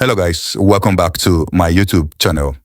Hello guys, welcome back to my YouTube channel.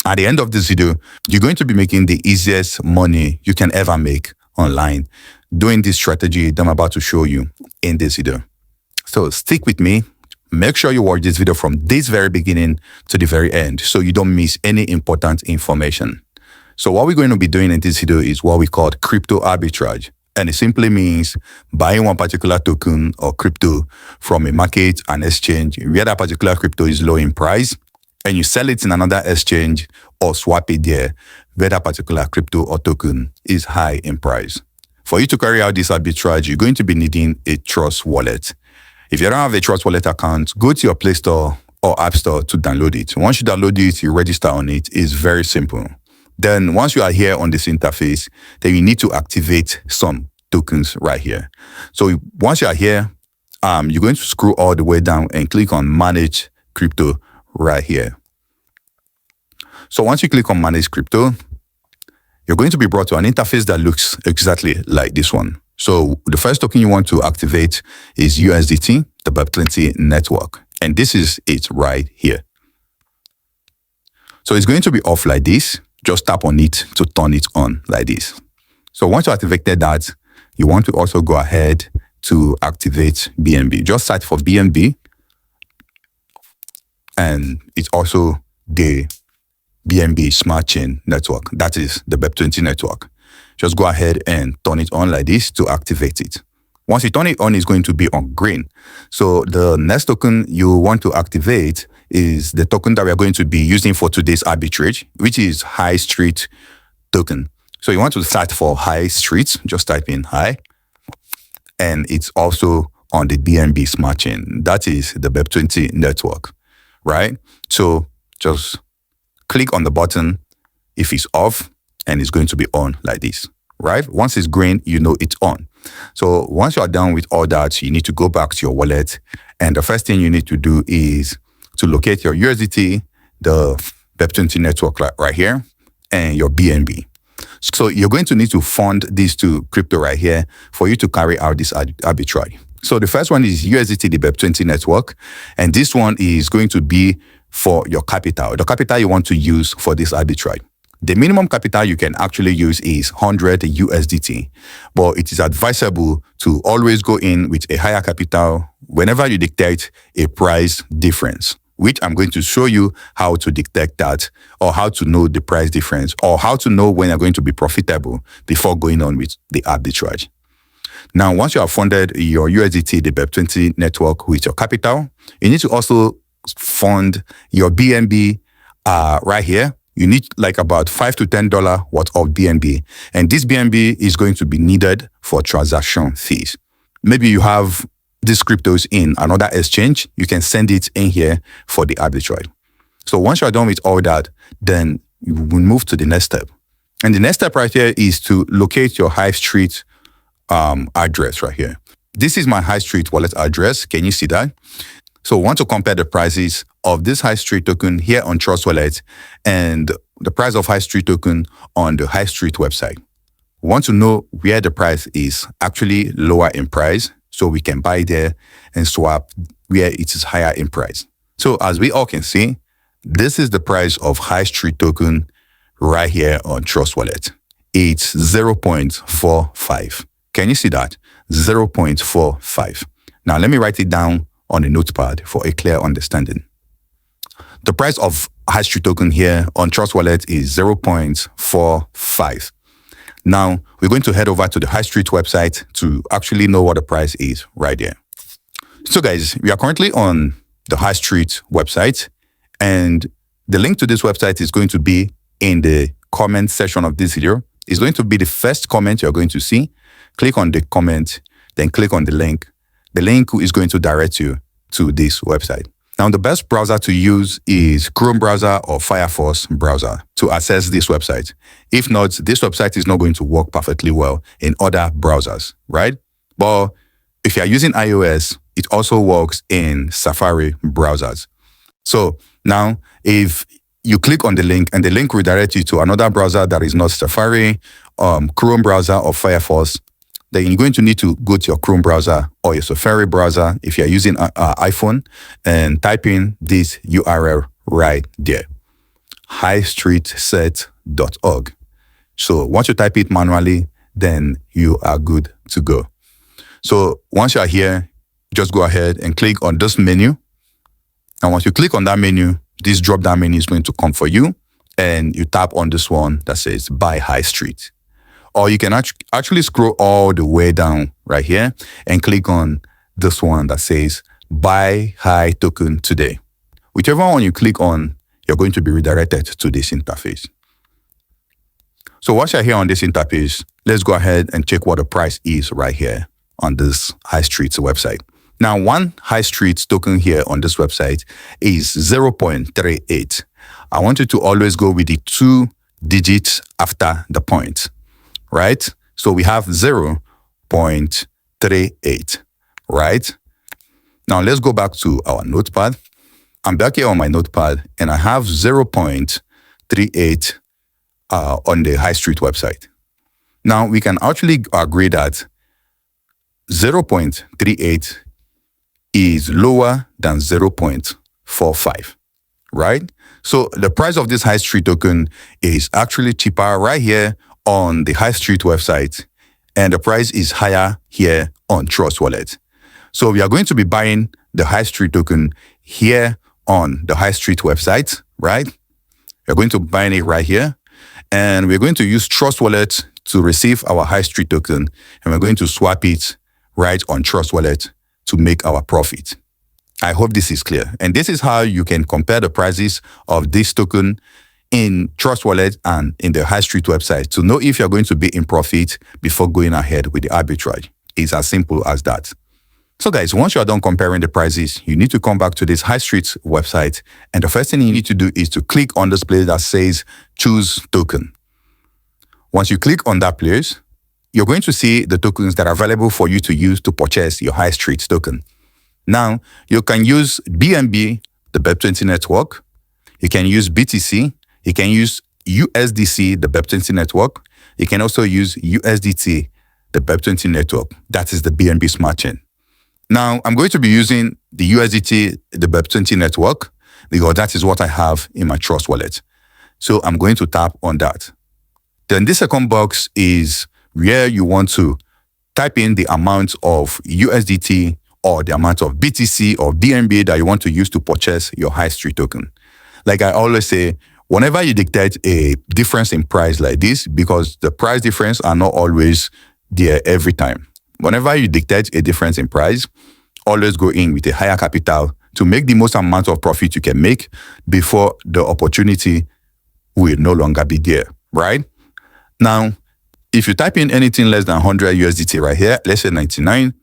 At the end of this video, you're going to be making the easiest money you can ever make online doing this strategy that I'm about to show you in this video. So stick with me. Make sure you watch this video from this very beginning to the very end so you don't miss any important information. So what we're going to be doing in this video is what we call crypto arbitrage. And it simply means buying one particular token or crypto from a market, an exchange, where that particular crypto is low in price, and you sell it in another exchange or swap it there where that particular crypto or token is high in price. For you to carry out this arbitrage, you're going to be needing a Trust wallet. If you don't have a Trust wallet account, go to your Play Store or App Store to download it. Once you download it, you register on it. It's very simple. Then once you are here on this interface, then you need to activate some tokens right here. So once you are here, you're going to scroll all the way down and click on Manage Crypto right here. So once you click on Manage Crypto, you're going to be brought to an interface that looks exactly like this one. So the first token you want to activate is USDT, the BEP20 network. And this is it right here. So it's going to be off like this. Just tap on it to turn it on like this. So once you activated that, you want to also go ahead to activate BNB. Just search for BNB. And it's also the BNB Smart Chain network. That is the BEP20 network. Just go ahead and turn it on like this to activate it. Once you turn it on, it's going to be on green. So the next token you want to activate is the token that we are going to be using for today's arbitrage, which is High Street token. So you want to search for High Street, just type in High. And it's also on the BNB Smart Chain. That is the BEP20 network, right? So just click on the button if it's off, and it's going to be on like this, right? Once it's green, you know it's on. So once you are done with all that, you need to go back to your wallet. And the first thing you need to do is to locate your USDT, the BEP20 network right here, and your BNB. So you're going to need to fund these two crypto right here for you to carry out this arbitrage. So the first one is USDT, the BEP20 network. And this one is going to be for your capital, the capital you want to use for this arbitrage. The minimum capital you can actually use is 100 USDT, but it is advisable to always go in with a higher capital whenever you detect a price difference, which I'm going to show you how to detect that, or how to know the price difference, or how to know when you're going to be profitable before going on with the arbitrage. Now, once you have funded your USDT, the BEP20 network with your capital, you need to also fund your BNB right here. You need like about $5 to $10 worth of BNB. And this BNB is going to be needed for transaction fees. Maybe you have these cryptos in another exchange, you can send it in here for the arbitrage. So once you're done with all that, then you will move to the next step. And the next step right here is to locate your High Street address right here. This is my High Street wallet address. Can you see that? So we want to compare the prices of this High Street token here on Trust Wallet and the price of High Street token on the High Street website. We want to know where the price is actually lower in price so we can buy there and swap where it is higher in price. So as we all can see, this is the price of High Street token right here on Trust Wallet. It's 0.45. Can you see that? 0.45. Now let me write it down on a notepad for a clear understanding. The price of High Street token here on Trust Wallet is 0.45. Now, we're going to head over to the High Street website to actually know what the price is right there. So guys, we are currently on the High Street website, and the link to this website is going to be in the comment section of this video. It's going to be the first comment you're going to see. Click on the comment, then click on the link. The link is going to direct you to this website. Now, the best browser to use is Chrome browser or Firefox browser to access this website. If not, this website is not going to work perfectly well in other browsers, right? But if you're using iOS, it also works in Safari browsers. So now, if you click on the link and the link will direct you to another browser that is not Safari, Chrome browser or Firefox, then you're going to need to go to your Chrome browser or your Safari browser if you're using an iPhone, and type in this URL right there, highstreetset.org. So once you type it manually, then you are good to go. So once you are here, just go ahead and click on this menu. And once you click on that menu, this drop-down menu is going to come for you, and you tap on this one that says Buy High Street. Or you can actually scroll all the way down right here and click on this one that says Buy High Token Today. Whichever one you click on, you're going to be redirected to this interface. So once you're here on this interface, let's go ahead and check what the price is right here on this High Street's website. Now, one High Street token here on this website is 0.38. I want you to always go with the 2 digits after the point, right? So we have 0.38, right? Now let's go back to our notepad. I'm back here on my notepad, and I have 0.38 on the High Street website. Now we can actually agree that 0.38 is lower than 0.45, right? So the price of this High Street token is actually cheaper right here on the High Street website, and the price is higher here on Trust Wallet. So we are going to be buying the High Street token here on the High Street website, right? We're going to buy it right here, and we're going to use Trust Wallet to receive our High Street token, and we're going to swap it right on Trust Wallet to make our profit. I hope this is clear. And this is how you can compare the prices of this token in Trust Wallet and in the High Street website to know if you're going to be in profit before going ahead with the arbitrage. It's as simple as that. So guys, once you're done comparing the prices, you need to come back to this High Street website. And the first thing you need to do is to click on this place that says Choose Token. Once you click on that place, you're going to see the tokens that are available for you to use to purchase your High Street token. Now, you can use BNB, the BEP20 network. You can use BTC. You can use USDC, the BEP20 network. You can also use USDT, the BEP20 network. That is the BNB smart chain. Now, I'm going to be using the USDT, the BEP20 network, because that is what I have in my Trust Wallet. So I'm going to tap on that. Then this second box is where you want to type in the amount of USDT or the amount of BTC or BNB that you want to use to purchase your High Street token. Like I always say, whenever you dictate a difference in price like this, because the price difference are not always there every time. Whenever you dictate a difference in price, always go in with a higher capital to make the most amount of profit you can make before the opportunity will no longer be there, right? Now, if you type in anything less than 100 USDT right here, let's say 99,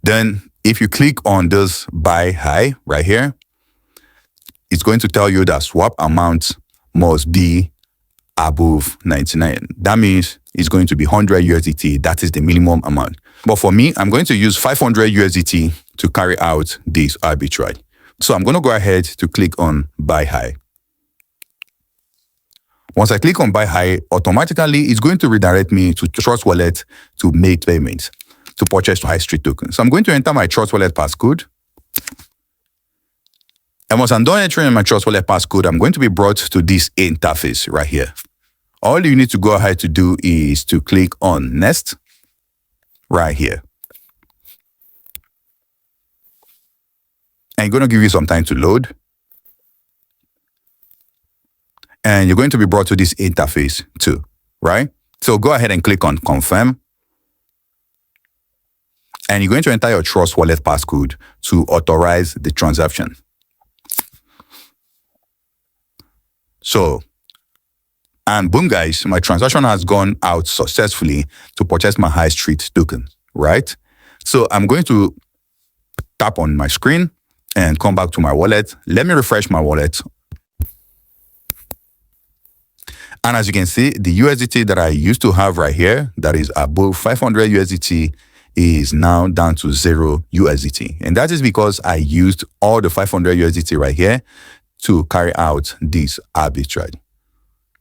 then if you click on this Buy High right here, it's going to tell you that swap amount must be above 99. That means it's going to be 100 USDT. That is the minimum amount. But for me, I'm going to use 500 USDT to carry out this arbitrage. So I'm going to go ahead to click on Buy High. Once I click on Buy High, automatically it's going to redirect me to Trust Wallet to make payments to purchase High Street token. So I'm going to enter my Trust Wallet passcode. And once I'm done entering my Trust Wallet passcode, I'm going to be brought to this interface right here. All you need to go ahead to do is to click on Next right here. And it's going to give you some time to load. And you're going to be brought to this interface too, right? So go ahead and click on Confirm. And you're going to enter your Trust Wallet passcode to authorize the transaction. So, and boom guys, my transaction has gone out successfully to purchase my High Street token, right? So I'm going to tap on my screen and come back to my wallet. Let me refresh my wallet. And as you can see, the USDT that I used to have right here, that is above 500 USDT, is now down to 0 USDT. And that is because I used all the 500 USDT right here to carry out this arbitrage.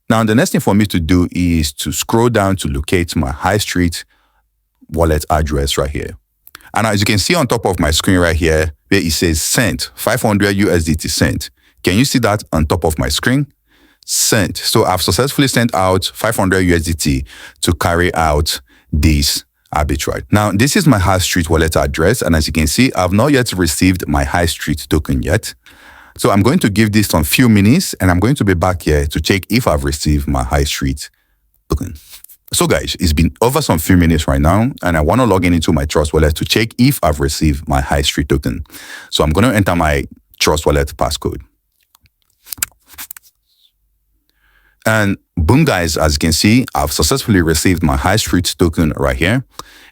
Now, the next thing for me to do is to scroll down to locate my High Street wallet address right here. And as you can see on top of my screen right here, where it says sent, 500 USDT sent. Can you see that on top of my screen? Sent. So I've successfully sent out 500 USDT to carry out this arbitrage. Now, this is my High Street wallet address. And as you can see, I've not yet received my High Street token yet. So I'm going to give this some few minutes and I'm going to be back here to check if I've received my High Street token. So guys, it's been over some few minutes right now and I want to log in into my Trust wallet to check if I've received my High Street token. So I'm going to enter my Trust wallet passcode. And boom, guys, as you can see, I've successfully received my High Street token right here.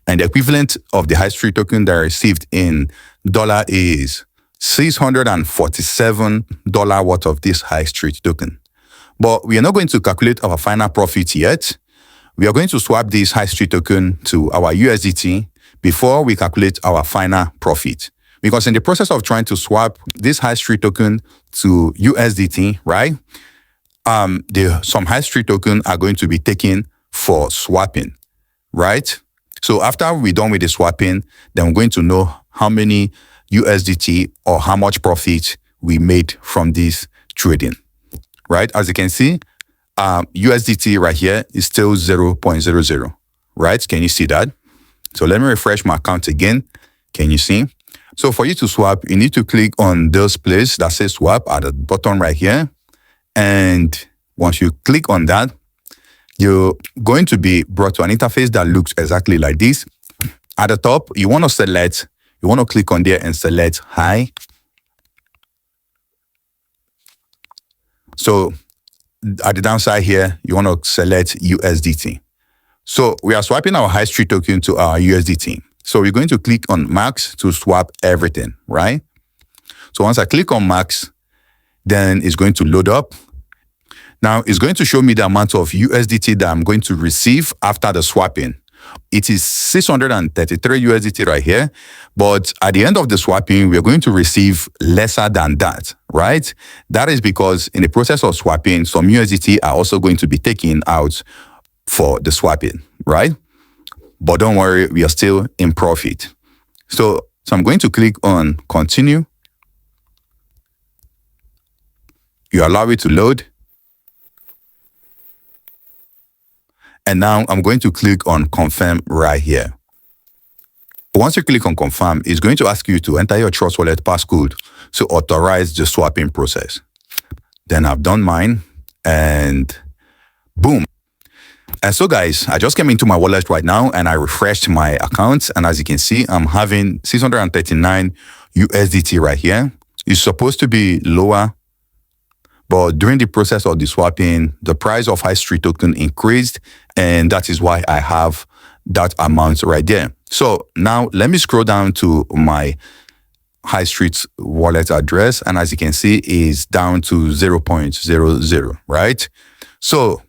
And the equivalent of the High Street token that I received in dollar is $647 worth of this High Street token. But we are not going to calculate our final profit yet. We are going to swap this High Street token to our USDT before we calculate our final profit. Because in the process of trying to swap this High Street token to USDT, right? Some High Street token are going to be taken for swapping, right? So after we're done with the swapping, then we're going to know how many USDT or how much profit we made from this trading, right? As you can see, USDT right here is still 0.00, right? Can you see that? So let me refresh my account again. Can you see? So for you to swap, you need to click on this place that says swap at the bottom right here. And once you click on that, you're going to be brought to an interface that looks exactly like this. At the top, you want to click on there and select high. So at the downside here, you want to select USDT. So we are swapping our High Street token to our USDT. So we're going to click on max to swap everything, right? So once I click on max, then it's going to load up. Now it's going to show me the amount of USDT that I'm going to receive after the swapping. It is 633 USDT right here. But at the end of the swapping, we're going to receive lesser than that, right? That is because in the process of swapping, some USDT are also going to be taken out for the swapping, right? But don't worry, we are still in profit. So I'm going to click on continue. You allow it to load. And now I'm going to click on confirm right here. Once you click on confirm, it's going to ask you to enter your Trust wallet passcode to authorize the swapping process. Then I've done mine and boom. And so guys, I just came into my wallet right now and I refreshed my account. And as you can see, I'm having 639 USDT right here. It's supposed to be lower, but during the process of the swapping, the price of High Street token increased, and that is why I have that amount right there. So now let me scroll down to my High Street wallet address, and as you can see, is down to 0.00, right? So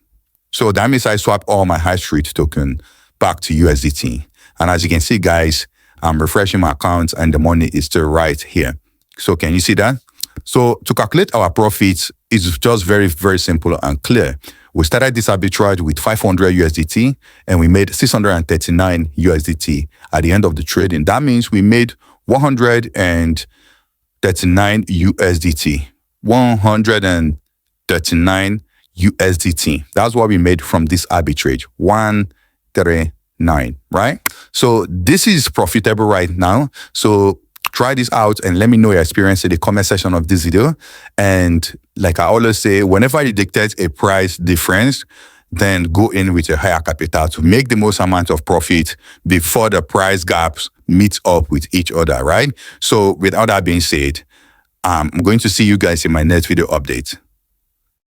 that means I swap all my High Street token back to USDT. And as you can see, guys, I'm refreshing my account and the money is still right here. So can you see that? So to calculate our profits is just very, very simple and clear. We started this arbitrage with 500 USDT and we made 639 USDT at the end of the trading. That means we made 139 USDT. 139 USDT. That's what we made from this arbitrage. 139, right? So this is profitable right now. So try this out and let me know your experience in the comment section of this video. And like I always say, whenever you detect a price difference, then go in with a higher capital to make the most amount of profit before the price gaps meet up with each other, right? So without that being said, I'm going to see you guys in my next video update.